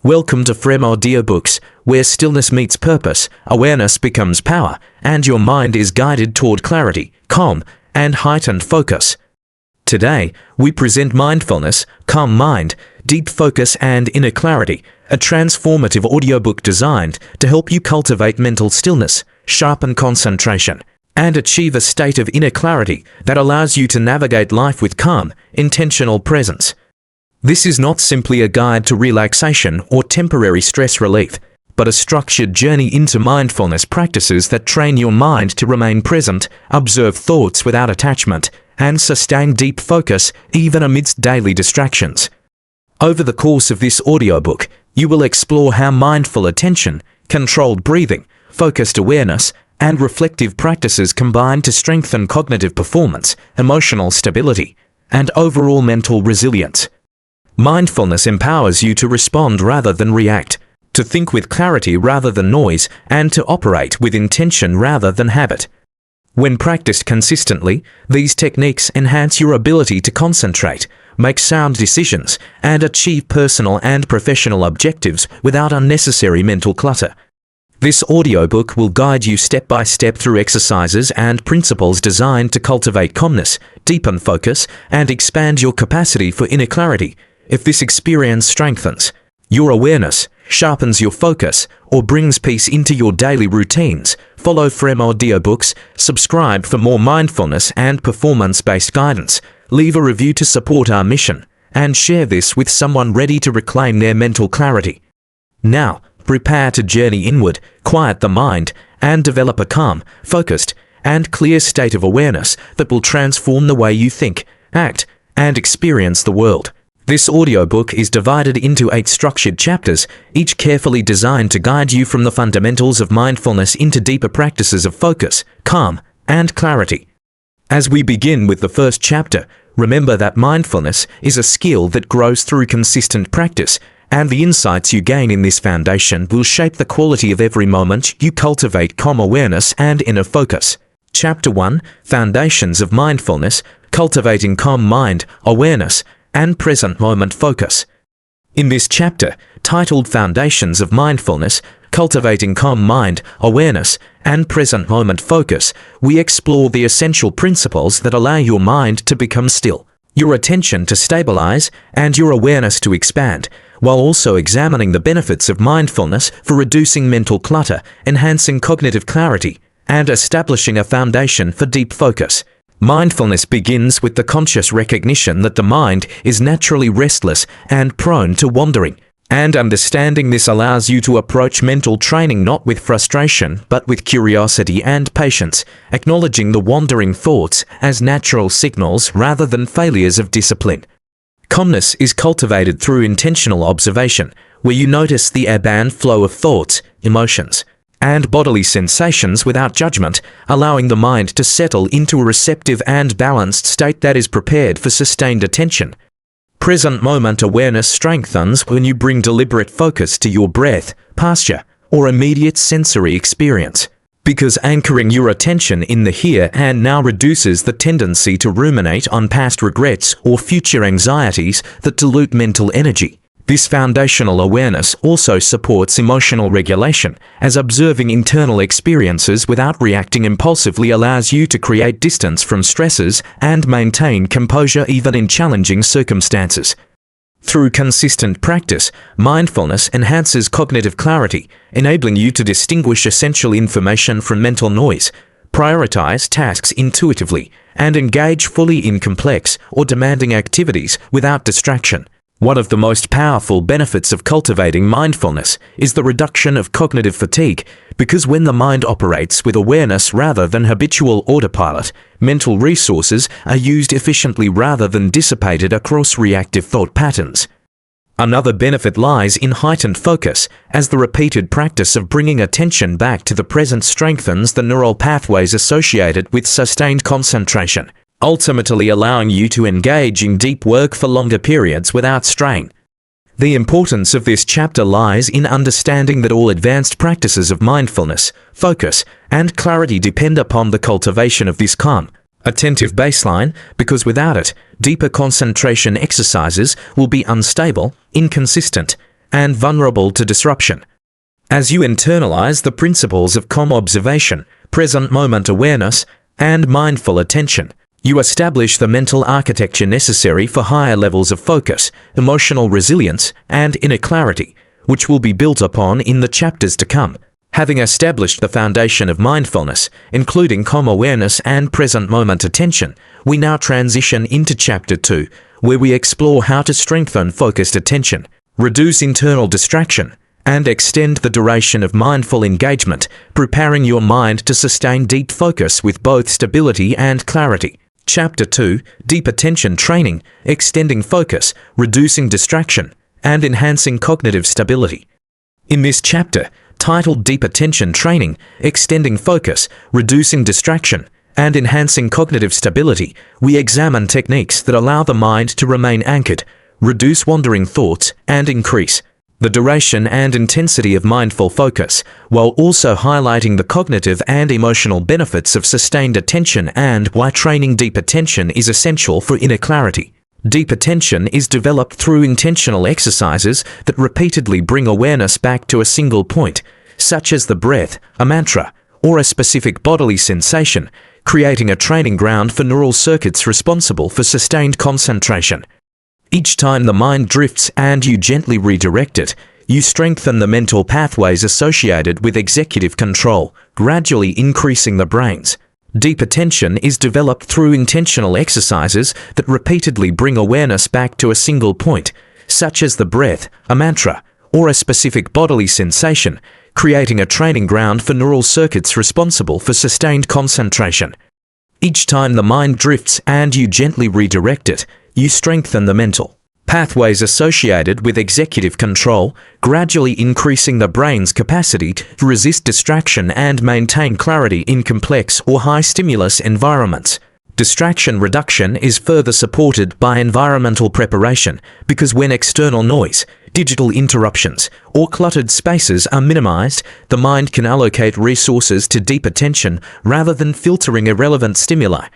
Welcome to Audiobooks, where stillness meets purpose, awareness becomes power, and your mind is guided toward clarity, calm, and heightened focus. Today, we present Mindfulness, Calm Mind, Deep Focus and Inner Clarity, a transformative audiobook designed to help you cultivate mental stillness, sharpen concentration, and achieve a state of inner clarity that allows you to navigate life with calm, intentional presence. This is not simply a guide to relaxation or temporary stress relief, but a structured journey into mindfulness practices that train your mind to remain present, observe thoughts without attachment, and sustain deep focus even amidst daily distractions. Over the course of this audiobook, you will explore how mindful attention, controlled breathing, focused awareness, and reflective practices combine to strengthen cognitive performance, emotional stability, and overall mental resilience. Mindfulness empowers you to respond rather than react, to think with clarity rather than noise, and to operate with intention rather than habit. When practiced consistently, these techniques enhance your ability to concentrate, make sound decisions, and achieve personal and professional objectives without unnecessary mental clutter. This audiobook will guide you step by step through exercises and principles designed to cultivate calmness, deepen focus, and expand your capacity for inner clarity. If this experience strengthens your awareness, sharpens your focus, or brings peace into your daily routines, follow Audiobooks, subscribe for more mindfulness and performance-based guidance, leave a review to support our mission, and share this with someone ready to reclaim their mental clarity. Now, prepare to journey inward, quiet the mind, and develop a calm, focused, and clear state of awareness that will transform the way you think, act, and experience the world. This audiobook is divided into 8 structured chapters, each carefully designed to guide you from the fundamentals of mindfulness into deeper practices of focus, calm, and clarity. As we begin with the first chapter, remember that mindfulness is a skill that grows through consistent practice, and the insights you gain in this foundation will shape the quality of every moment you cultivate calm awareness and inner focus. Chapter 1: Foundations of Mindfulness, Cultivating Calm Mind, Awareness, and Present Moment Focus. In this chapter, titled Foundations of Mindfulness, Cultivating Calm Mind, Awareness, and Present Moment Focus, we explore the essential principles that allow your mind to become still, your attention to stabilize, and your awareness to expand, while also examining the benefits of mindfulness for reducing mental clutter, enhancing cognitive clarity, and establishing a foundation for deep focus. Mindfulness begins with the conscious recognition that the mind is naturally restless and prone to wandering, and understanding this allows you to approach mental training not with frustration but with curiosity and patience, acknowledging the wandering thoughts as natural signals rather than failures of discipline. Calmness is cultivated through intentional observation, where you notice the ebb and flow of thoughts, emotions, and bodily sensations without judgment, allowing the mind to settle into a receptive and balanced state that is prepared for sustained attention. Present moment awareness strengthens when you bring deliberate focus to your breath, posture, or immediate sensory experience, because anchoring your attention in the here and now reduces the tendency to ruminate on past regrets or future anxieties that dilute mental energy. This foundational awareness also supports emotional regulation, as observing internal experiences without reacting impulsively allows you to create distance from stresses and maintain composure even in challenging circumstances. Through consistent practice, mindfulness enhances cognitive clarity, enabling you to distinguish essential information from mental noise, prioritize tasks intuitively, and engage fully in complex or demanding activities without distraction. One of the most powerful benefits of cultivating mindfulness is the reduction of cognitive fatigue, because when the mind operates with awareness rather than habitual autopilot, mental resources are used efficiently rather than dissipated across reactive thought patterns. Another benefit lies in heightened focus, as the repeated practice of bringing attention back to the present strengthens the neural pathways associated with sustained concentration, ultimately allowing you to engage in deep work for longer periods without strain. The importance of this chapter lies in understanding that all advanced practices of mindfulness, focus, and clarity depend upon the cultivation of this calm, attentive baseline, because without it, deeper concentration exercises will be unstable, inconsistent, and vulnerable to disruption. As you internalize the principles of calm observation, present moment awareness, and mindful attention, you establish the mental architecture necessary for higher levels of focus, emotional resilience, and inner clarity, which will be built upon in the chapters to come. Having established the foundation of mindfulness, including calm awareness and present moment attention, we now transition into Chapter 2, where we explore how to strengthen focused attention, reduce internal distraction, and extend the duration of mindful engagement, preparing your mind to sustain deep focus with both stability and clarity. Chapter 2, Deep Attention Training, Extending Focus, Reducing Distraction, and Enhancing Cognitive Stability. In this chapter, titled Deep Attention Training, Extending Focus, Reducing Distraction, and Enhancing Cognitive Stability, we examine techniques that allow the mind to remain anchored, reduce wandering thoughts, and increase the duration and intensity of mindful focus, while also highlighting the cognitive and emotional benefits of sustained attention and why training deep attention is essential for inner clarity. Deep attention is developed through intentional exercises that repeatedly bring awareness back to a single point, such as the breath, a mantra, or a specific bodily sensation, creating a training ground for neural circuits responsible for sustained concentration. Each time the mind drifts and you gently redirect it, you strengthen the mental pathways associated with executive control, gradually increasing the brain's deep attention is developed through intentional exercises that repeatedly bring awareness back to a single point, such as the breath, a mantra, or a specific bodily sensation, creating a training ground for neural circuits responsible for sustained concentration. Each time the mind drifts and you gently redirect it, you strengthen the mental pathways associated with executive control, gradually increasing the brain's capacity to resist distraction and maintain clarity in complex or high-stimulus environments. Distraction reduction is further supported by environmental preparation because when external noise, digital interruptions, or cluttered spaces are minimized, the mind can allocate resources to deep attention rather than filtering irrelevant stimuli.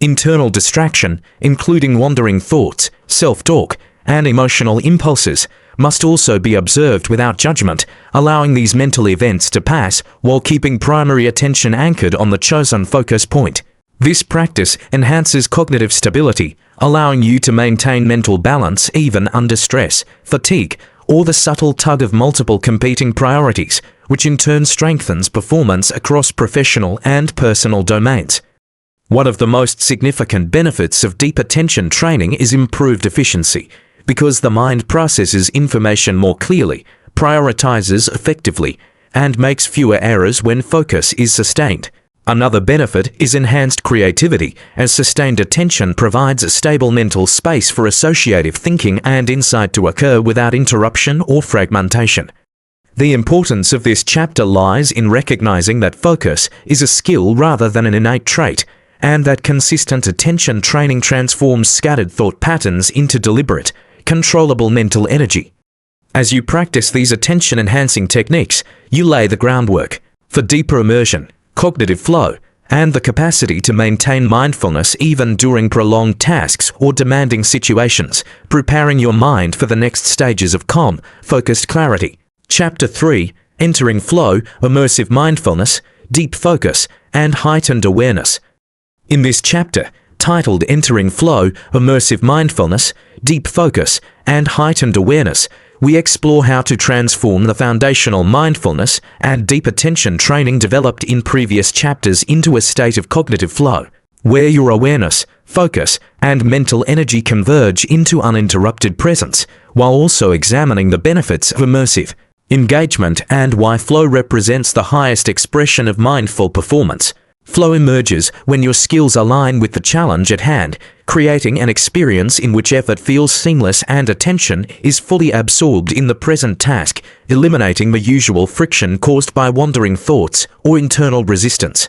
Internal distraction, including wandering thoughts, self-talk, and emotional impulses, must also be observed without judgment, allowing these mental events to pass while keeping primary attention anchored on the chosen focus point. This practice enhances cognitive stability, allowing you to maintain mental balance even under stress, fatigue, or the subtle tug of multiple competing priorities, which in turn strengthens performance across professional and personal domains. One of the most significant benefits of deep attention training is improved efficiency, because the mind processes information more clearly, prioritizes effectively, and makes fewer errors when focus is sustained. Another benefit is enhanced creativity, as sustained attention provides a stable mental space for associative thinking and insight to occur without interruption or fragmentation. The importance of this chapter lies in recognizing that focus is a skill rather than an innate trait, and that consistent attention training transforms scattered thought patterns into deliberate, controllable mental energy. As you practice these attention-enhancing techniques, you lay the groundwork for deeper immersion, cognitive flow, and the capacity to maintain mindfulness even during prolonged tasks or demanding situations, preparing your mind for the next stages of calm, focused clarity. Chapter 3, Entering Flow, Immersive Mindfulness, Deep Focus, and Heightened Awareness. In this chapter, titled Entering Flow, Immersive Mindfulness, Deep Focus, and Heightened Awareness, we explore how to transform the foundational mindfulness and deep attention training developed in previous chapters into a state of cognitive flow, where your awareness, focus, and mental energy converge into uninterrupted presence, while also examining the benefits of immersive engagement and why flow represents the highest expression of mindful performance. Flow emerges when your skills align with the challenge at hand, creating an experience in which effort feels seamless and attention is fully absorbed in the present task, eliminating the usual friction caused by wandering thoughts or internal resistance.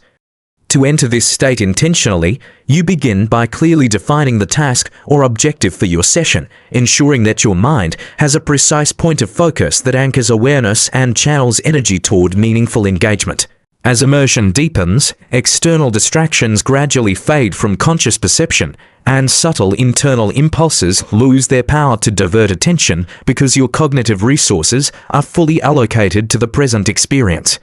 To enter this state intentionally, you begin by clearly defining the task or objective for your session, ensuring that your mind has a precise point of focus that anchors awareness and channels energy toward meaningful engagement. As immersion deepens, external distractions gradually fade from conscious perception, and subtle internal impulses lose their power to divert attention because your cognitive resources are fully allocated to the present experience.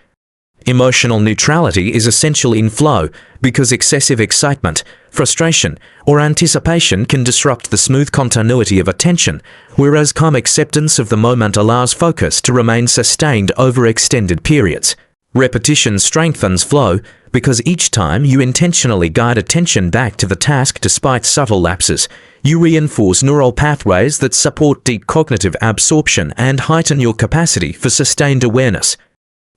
Emotional neutrality is essential in flow because excessive excitement, frustration, or anticipation can disrupt the smooth continuity of attention, whereas calm acceptance of the moment allows focus to remain sustained over extended periods. Repetition strengthens flow because each time you intentionally guide attention back to the task despite subtle lapses, you reinforce neural pathways that support deep cognitive absorption and heighten your capacity for sustained awareness.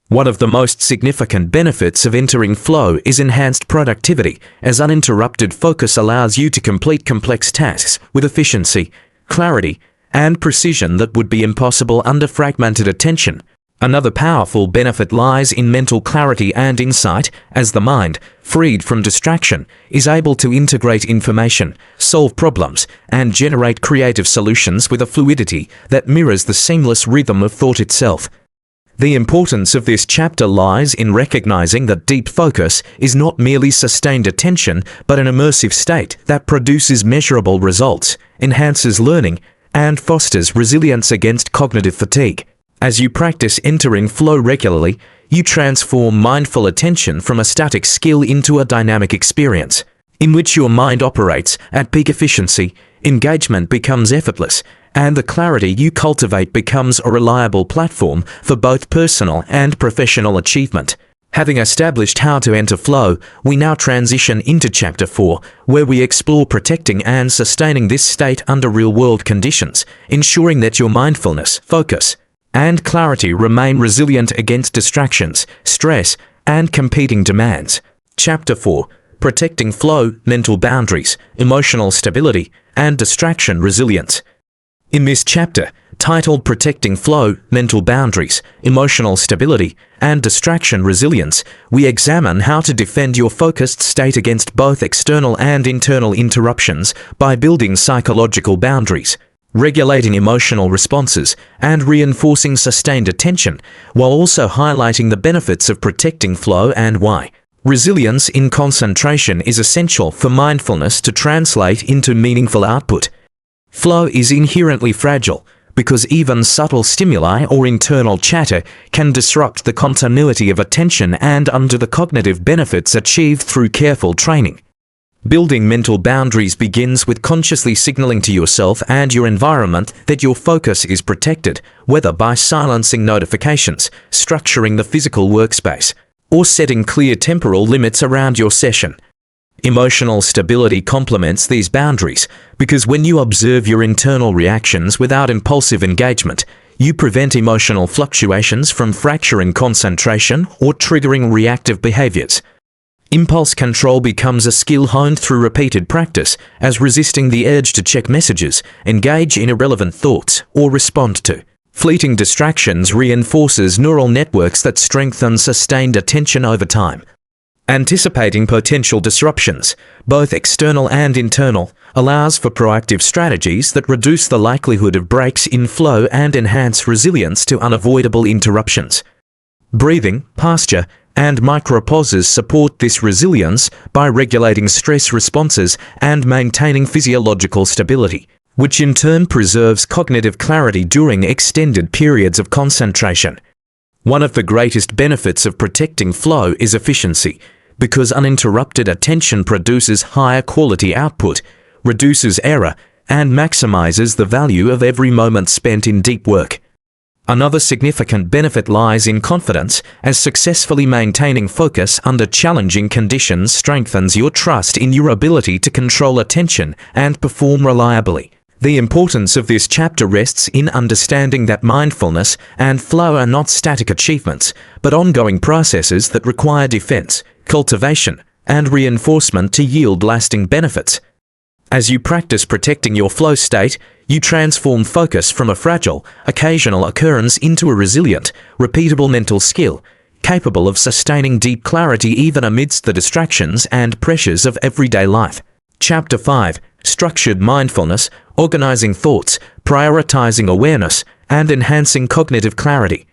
One of the most significant benefits of entering flow is enhanced productivity, as uninterrupted focus allows you to complete complex tasks with efficiency, clarity, and precision that would be impossible under fragmented attention. Another powerful benefit lies in mental clarity and insight, as the mind, freed from distraction, is able to integrate information, solve problems, and generate creative solutions with a fluidity that mirrors the seamless rhythm of thought itself. The importance of this chapter lies in recognizing that deep focus is not merely sustained attention, but an immersive state that produces measurable results, enhances learning, and fosters resilience against cognitive fatigue. As you practice entering flow regularly, you transform mindful attention from a static skill into a dynamic experience, in which your mind operates at peak efficiency, engagement becomes effortless, and the clarity you cultivate becomes a reliable platform for both personal and professional achievement. Having established how to enter flow, we now transition into Chapter 4, where we explore protecting and sustaining this state under real-world conditions, ensuring that your mindfulness, focus, and clarity remain resilient against distractions, stress, and competing demands. Chapter 4. Protecting flow, mental boundaries, emotional stability, and distraction resilience. In this chapter, titled Protecting Flow, Mental Boundaries, Emotional Stability, and Distraction Resilience, we examine how to defend your focused state against both external and internal interruptions by building psychological boundaries, regulating emotional responses, and reinforcing sustained attention, while also highlighting the benefits of protecting flow and why. Resilience in concentration is essential for mindfulness to translate into meaningful output. Flow is inherently fragile because even subtle stimuli or internal chatter can disrupt the continuity of attention and undo the cognitive benefits achieved through careful training. Building mental boundaries begins with consciously signaling to yourself and your environment that your focus is protected, whether by silencing notifications, structuring the physical workspace, or setting clear temporal limits around your session. Emotional stability complements these boundaries because when you observe your internal reactions without impulsive engagement, you prevent emotional fluctuations from fracturing concentration or triggering reactive behaviors. Impulse control becomes a skill honed through repeated practice, as resisting the urge to check messages, engage in irrelevant thoughts, or respond to fleeting distractions reinforces neural networks that strengthen sustained attention over time. Anticipating potential disruptions, both external and internal, allows for proactive strategies that reduce the likelihood of breaks in flow and enhance resilience to unavoidable interruptions. Breathing, posture, and micropauses support this resilience by regulating stress responses and maintaining physiological stability, which in turn preserves cognitive clarity during extended periods of concentration. One of the greatest benefits of protecting flow is efficiency, because uninterrupted attention produces higher quality output, reduces error, and maximizes the value of every moment spent in deep work. Another significant benefit lies in confidence, as successfully maintaining focus under challenging conditions strengthens your trust in your ability to control attention and perform reliably. The importance of this chapter rests in understanding that mindfulness and flow are not static achievements, but ongoing processes that require defense, cultivation, and reinforcement to yield lasting benefits. As you practice protecting your flow state, you transform focus from a fragile, occasional occurrence into a resilient, repeatable mental skill, capable of sustaining deep clarity even amidst the distractions and pressures of everyday life. Chapter 5. Structured mindfulness, organizing thoughts, prioritizing awareness, and enhancing cognitive clarity.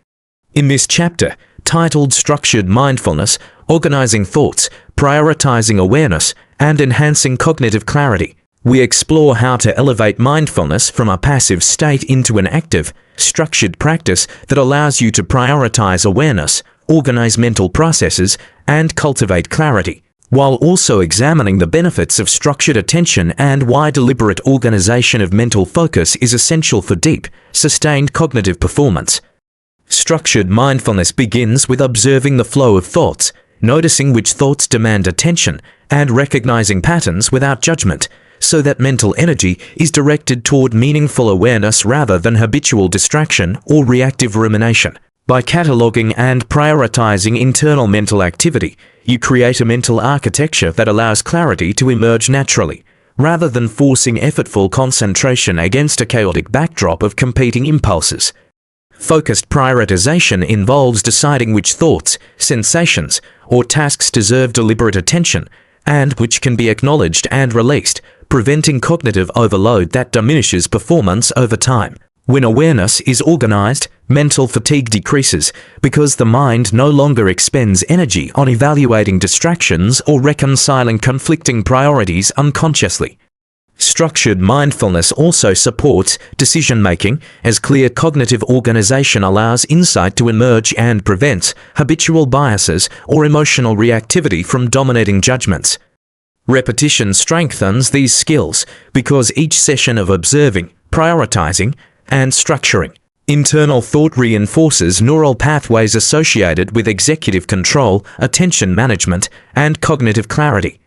In this chapter, titled Structured Mindfulness, Organizing Thoughts, Prioritizing Awareness, and Enhancing Cognitive Clarity. We explore how to elevate mindfulness from a passive state into an active, structured practice that allows you to prioritize awareness, organize mental processes, and cultivate clarity, while also examining the benefits of structured attention and why deliberate organization of mental focus is essential for deep, sustained cognitive performance. Structured mindfulness begins with observing the flow of thoughts, noticing which thoughts demand attention, and recognizing patterns without judgment, so that mental energy is directed toward meaningful awareness rather than habitual distraction or reactive rumination. By cataloging and prioritizing internal mental activity, you create a mental architecture that allows clarity to emerge naturally, rather than forcing effortful concentration against a chaotic backdrop of competing impulses. Focused prioritization involves deciding which thoughts, sensations, or tasks deserve deliberate attention, and which can be acknowledged and released, preventing cognitive overload that diminishes performance over time. When awareness is organized, mental fatigue decreases because the mind no longer expends energy on evaluating distractions or reconciling conflicting priorities unconsciously. Structured mindfulness also supports decision-making, as clear cognitive organization allows insight to emerge and prevents habitual biases or emotional reactivity from dominating judgments. Repetition strengthens these skills because each session of observing, prioritizing, and structuring internal thought reinforces neural pathways associated with executive control, attention management, and cognitive clarity.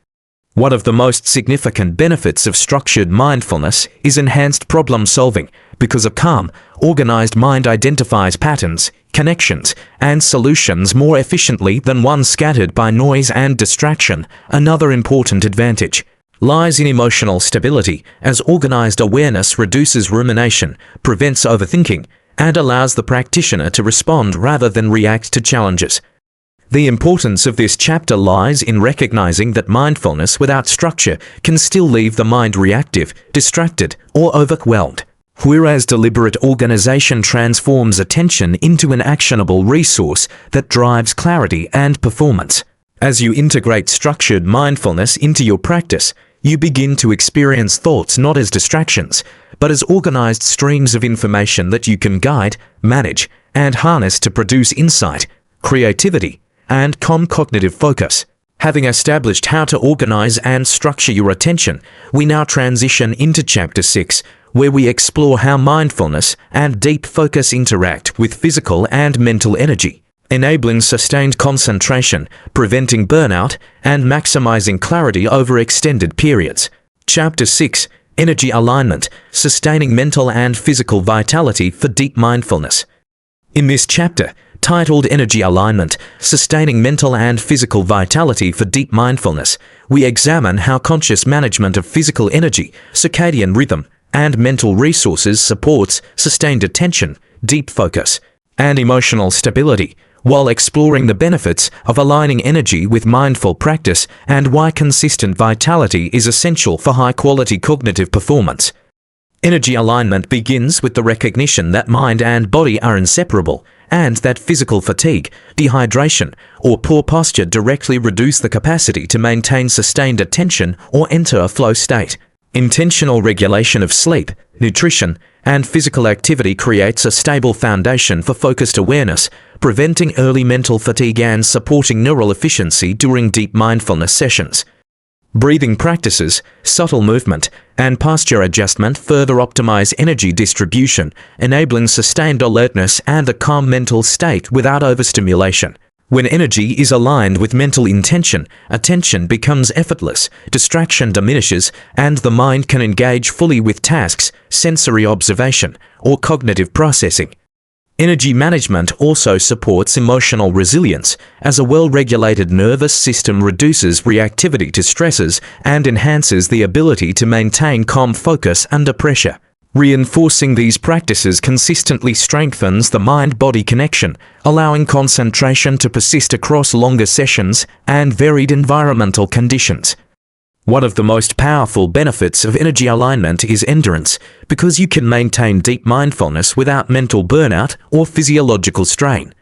One of the most significant benefits of structured mindfulness is enhanced problem solving, because a calm, organized mind identifies patterns, connections, and solutions more efficiently than one scattered by noise and distraction. Another important advantage lies in emotional stability, as organized awareness reduces rumination, prevents overthinking, and allows the practitioner to respond rather than react to challenges. The importance of this chapter lies in recognizing that mindfulness without structure can still leave the mind reactive, distracted, or overwhelmed, whereas deliberate organization transforms attention into an actionable resource that drives clarity and performance. As you integrate structured mindfulness into your practice, you begin to experience thoughts not as distractions, but as organized streams of information that you can guide, manage, and harness to produce insight, creativity, and calm cognitive focus. Having established how to organize and structure your attention, we now transition into Chapter 6, where we explore how mindfulness and deep focus interact with physical and mental energy, enabling sustained concentration, preventing burnout, and maximizing clarity over extended periods. Chapter 6, Energy Alignment, Sustaining Mental and Physical Vitality for Deep Mindfulness. In this chapter, titled Energy Alignment, Sustaining Mental and Physical Vitality for Deep Mindfulness, we examine how conscious management of physical energy, circadian rhythm, and mental resources supports sustained attention, deep focus, and emotional stability, while exploring the benefits of aligning energy with mindful practice and why consistent vitality is essential for high-quality cognitive performance. Energy alignment begins with the recognition that mind and body are inseparable, and that physical fatigue, dehydration, or poor posture directly reduce the capacity to maintain sustained attention or enter a flow state. Intentional regulation of sleep, nutrition, and physical activity creates a stable foundation for focused awareness, preventing early mental fatigue and supporting neural efficiency during deep mindfulness sessions. Breathing practices, subtle movement, and posture adjustment further optimize energy distribution, enabling sustained alertness and a calm mental state without overstimulation. When energy is aligned with mental intention, attention becomes effortless, distraction diminishes, and the mind can engage fully with tasks, sensory observation, or cognitive processing. Energy management also supports emotional resilience, as a well-regulated nervous system reduces reactivity to stresses and enhances the ability to maintain calm focus under pressure. Reinforcing these practices consistently strengthens the mind-body connection, allowing concentration to persist across longer sessions and varied environmental conditions. One of the most powerful benefits of energy alignment is endurance, because you can maintain deep mindfulness without mental burnout or physiological strain.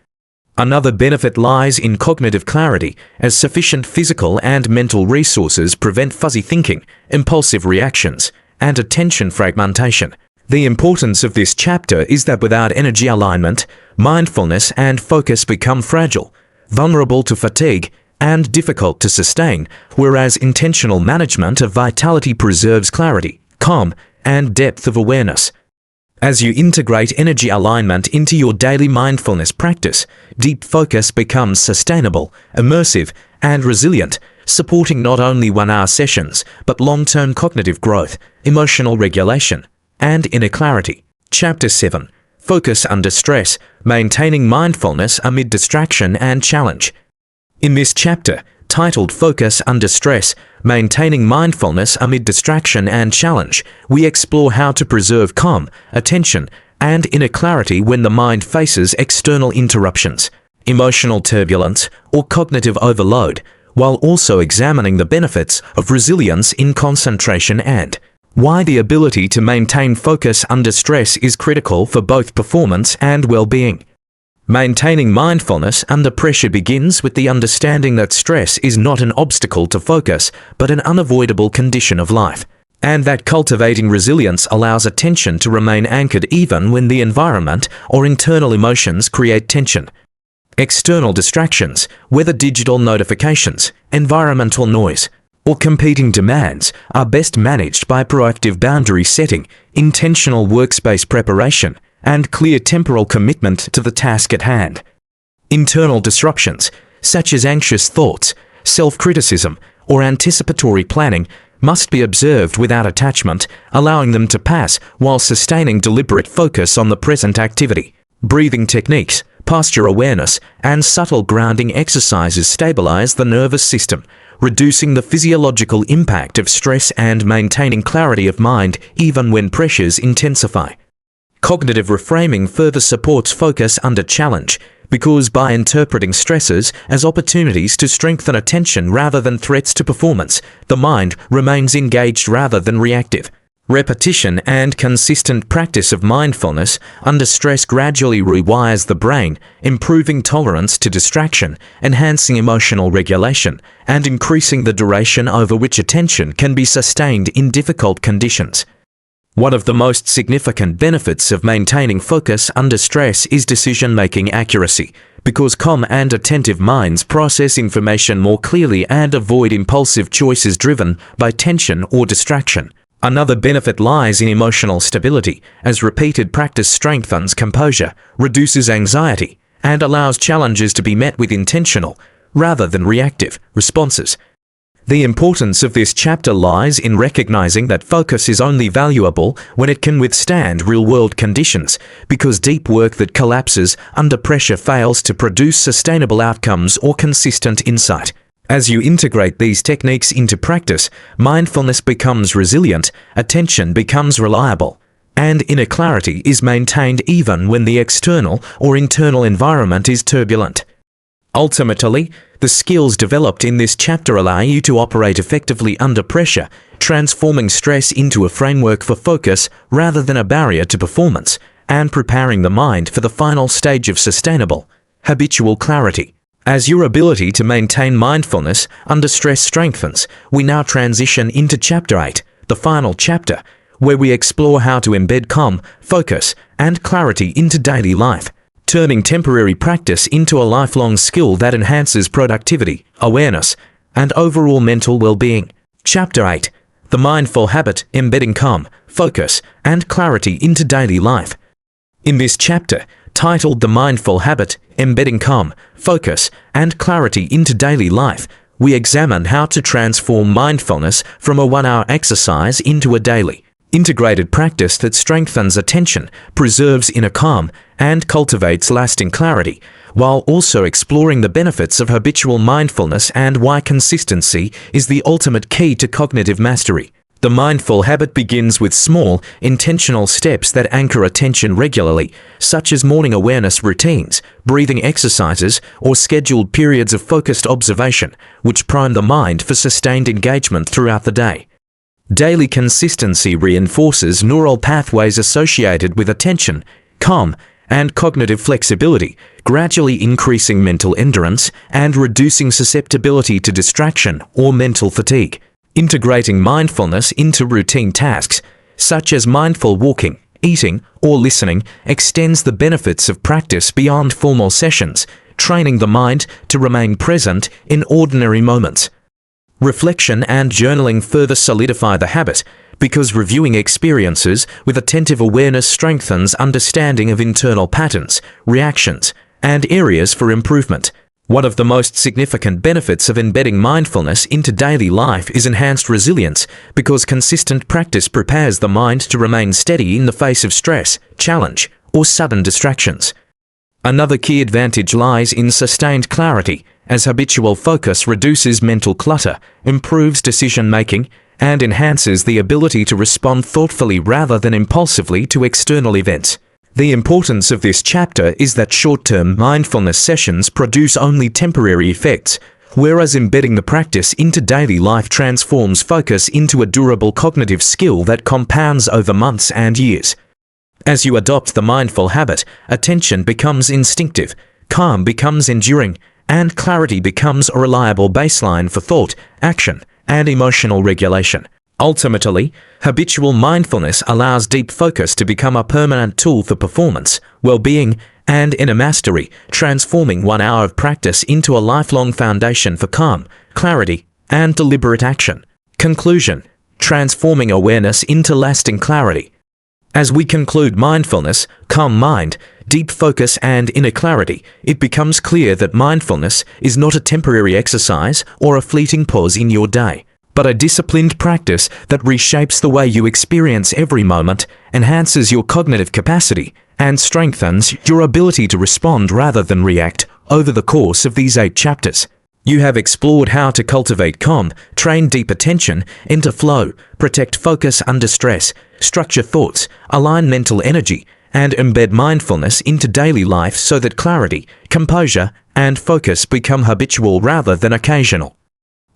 Another benefit lies in cognitive clarity, as sufficient physical and mental resources prevent fuzzy thinking, impulsive reactions, and attention fragmentation. The importance of this chapter is that without energy alignment, mindfulness and focus become fragile, vulnerable to fatigue, and difficult to sustain, whereas intentional management of vitality preserves clarity, calm, and depth of awareness. As you integrate energy alignment into your daily mindfulness practice, deep focus becomes sustainable, immersive, and resilient, supporting not only one-hour sessions, but long-term cognitive growth, emotional regulation, and inner clarity. Chapter 7. Focus under stress, maintaining mindfulness amid distraction and challenge. In this chapter, titled Focus Under Stress, Maintaining Mindfulness Amid Distraction and Challenge, we explore how to preserve calm, attention, and inner clarity when the mind faces external interruptions, emotional turbulence, or cognitive overload, while also examining the benefits of resilience in concentration and why the ability to maintain focus under stress is critical for both performance and well-being. Maintaining mindfulness under pressure begins with the understanding that stress is not an obstacle to focus, but an unavoidable condition of life, and that cultivating resilience allows attention to remain anchored even when the environment or internal emotions create tension. External distractions, whether digital notifications, environmental noise, or competing demands, are best managed by proactive boundary setting, intentional workspace preparation, and clear temporal commitment to the task at hand. Internal disruptions, such as anxious thoughts, self-criticism, or anticipatory planning, must be observed without attachment, allowing them to pass while sustaining deliberate focus on the present activity. Breathing techniques, posture awareness, and subtle grounding exercises stabilize the nervous system, reducing the physiological impact of stress and maintaining clarity of mind even when pressures intensify. Cognitive reframing further supports focus under challenge, because by interpreting stresses as opportunities to strengthen attention rather than threats to performance, the mind remains engaged rather than reactive. Repetition and consistent practice of mindfulness under stress gradually rewires the brain, improving tolerance to distraction, enhancing emotional regulation, and increasing the duration over which attention can be sustained in difficult conditions. One of the most significant benefits of maintaining focus under stress is decision-making accuracy, because calm and attentive minds process information more clearly and avoid impulsive choices driven by tension or distraction. Another benefit lies in emotional stability, as repeated practice strengthens composure, reduces anxiety, and allows challenges to be met with intentional, rather than reactive, responses. The importance of this chapter lies in recognizing that focus is only valuable when it can withstand real-world conditions, because deep work that collapses under pressure fails to produce sustainable outcomes or consistent insight. As you integrate these techniques into practice, mindfulness becomes resilient, attention becomes reliable, and inner clarity is maintained even when the external or internal environment is turbulent. Ultimately, the skills developed in this chapter allow you to operate effectively under pressure, transforming stress into a framework for focus rather than a barrier to performance, and preparing the mind for the final stage of sustainable, habitual clarity. As your ability to maintain mindfulness under stress strengthens, we now transition into Chapter 8, the final chapter, where we explore how to embed calm, focus, and clarity into daily life, turning temporary practice into a lifelong skill that enhances productivity, awareness, and overall mental well-being. Chapter 8. The Mindful Habit, Embedding Calm, Focus, and Clarity into Daily Life. In this chapter, titled The Mindful Habit, Embedding Calm, Focus, and Clarity into Daily Life, we examine how to transform mindfulness from a one-hour exercise into a daily, integrated practice that strengthens attention, preserves inner calm, and cultivates lasting clarity, while also exploring the benefits of habitual mindfulness and why consistency is the ultimate key to cognitive mastery. The mindful habit begins with small, intentional steps that anchor attention regularly, such as morning awareness routines, breathing exercises, or scheduled periods of focused observation, which prime the mind for sustained engagement throughout the day. Daily consistency reinforces neural pathways associated with attention, calm, and cognitive flexibility, gradually increasing mental endurance and reducing susceptibility to distraction or mental fatigue. Integrating mindfulness into routine tasks, such as mindful walking, eating, or listening, extends the benefits of practice beyond formal sessions, training the mind to remain present in ordinary moments. Reflection and journaling further solidify the habit, because reviewing experiences with attentive awareness strengthens understanding of internal patterns, reactions, and areas for improvement. One of the most significant benefits of embedding mindfulness into daily life is enhanced resilience, because consistent practice prepares the mind to remain steady in the face of stress, challenge, or sudden distractions. Another key advantage lies in sustained clarity, as habitual focus reduces mental clutter, improves decision-making, and enhances the ability to respond thoughtfully rather than impulsively to external events. The importance of this chapter is that short-term mindfulness sessions produce only temporary effects, whereas embedding the practice into daily life transforms focus into a durable cognitive skill that compounds over months and years. As you adopt the mindful habit, attention becomes instinctive, calm becomes enduring, and clarity becomes a reliable baseline for thought, action, and emotional regulation. Ultimately, habitual mindfulness allows deep focus to become a permanent tool for performance, well-being, and inner mastery, transforming 1 hour of practice into a lifelong foundation for calm, clarity, and deliberate action. Conclusion: transforming awareness into lasting clarity. As we conclude mindfulness, calm mind, deep focus, and inner clarity, it becomes clear that mindfulness is not a temporary exercise or a fleeting pause in your day, but a disciplined practice that reshapes the way you experience every moment, enhances your cognitive capacity, and strengthens your ability to respond rather than react. Over the course of these 8 chapters, you have explored how to cultivate calm, train deep attention, enter flow, protect focus under stress, structure thoughts, align mental energy, and embed mindfulness into daily life so that clarity, composure, and focus become habitual rather than occasional.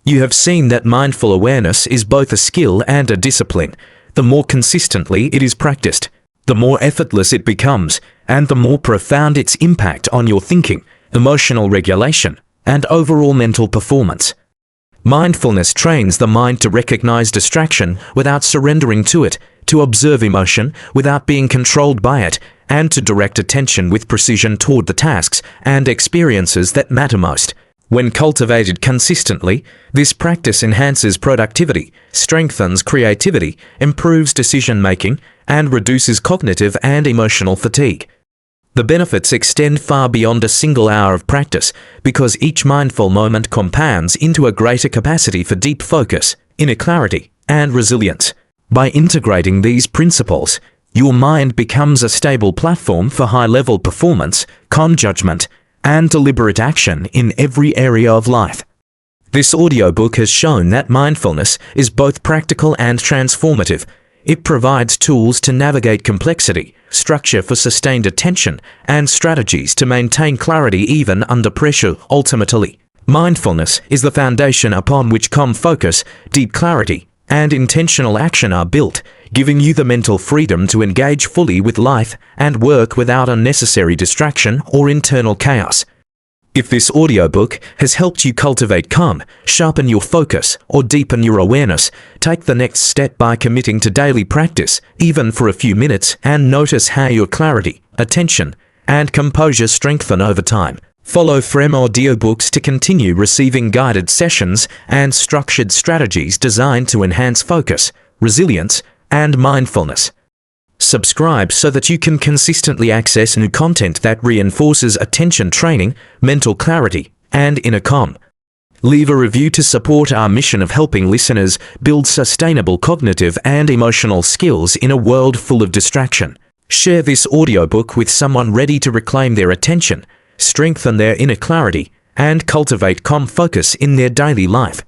You have seen that mindful awareness is both a skill and a discipline. The more consistently it is practiced, the more effortless it becomes, and the more profound its impact on your thinking, emotional regulation, and overall mental performance. Mindfulness trains the mind to recognize distraction without surrendering to it, to observe emotion without being controlled by it, and to direct attention with precision toward the tasks and experiences that matter most. When cultivated consistently, this practice enhances productivity, strengthens creativity, improves decision-making, and reduces cognitive and emotional fatigue. The benefits extend far beyond a single hour of practice, because each mindful moment compounds into a greater capacity for deep focus, inner clarity, and resilience. By integrating these principles, your mind becomes a stable platform for high-level performance, calm judgment, and deliberate action in every area of life. This audiobook has shown that mindfulness is both practical and transformative. It provides tools to navigate complexity, structure for sustained attention, and strategies to maintain clarity even under pressure. Ultimately, mindfulness is the foundation upon which calm focus, deep clarity, and intentional action are built, giving you the mental freedom to engage fully with life and work without unnecessary distraction or internal chaos. If this audiobook has helped you cultivate calm, sharpen your focus, or deepen your awareness, take the next step by committing to daily practice, even for a few minutes, and notice how your clarity, attention, and composure strengthen over time. Follow Frem audiobooks to continue receiving guided sessions and structured strategies designed to enhance focus, resilience, and mindfulness. Subscribe so that you can consistently access new content that reinforces attention training, mental clarity, and inner calm. Leave a review to support our mission of helping listeners build sustainable cognitive and emotional skills in a world full of distraction. Share this audiobook with someone ready to reclaim their attention, strengthen their inner clarity, and cultivate calm focus in their daily life.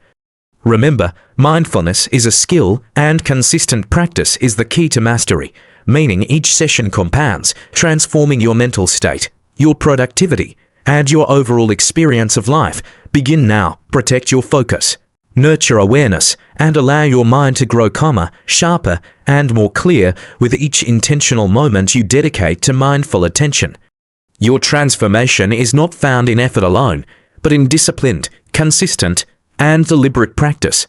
Remember, mindfulness is a skill, and consistent practice is the key to mastery, meaning each session compounds, transforming your mental state, your productivity, and your overall experience of life. Begin now. Protect your focus. Nurture awareness and allow your mind to grow calmer, sharper, and more clear with each intentional moment you dedicate to mindful attention. Your transformation is not found in effort alone, but in disciplined, consistent, and deliberate practice.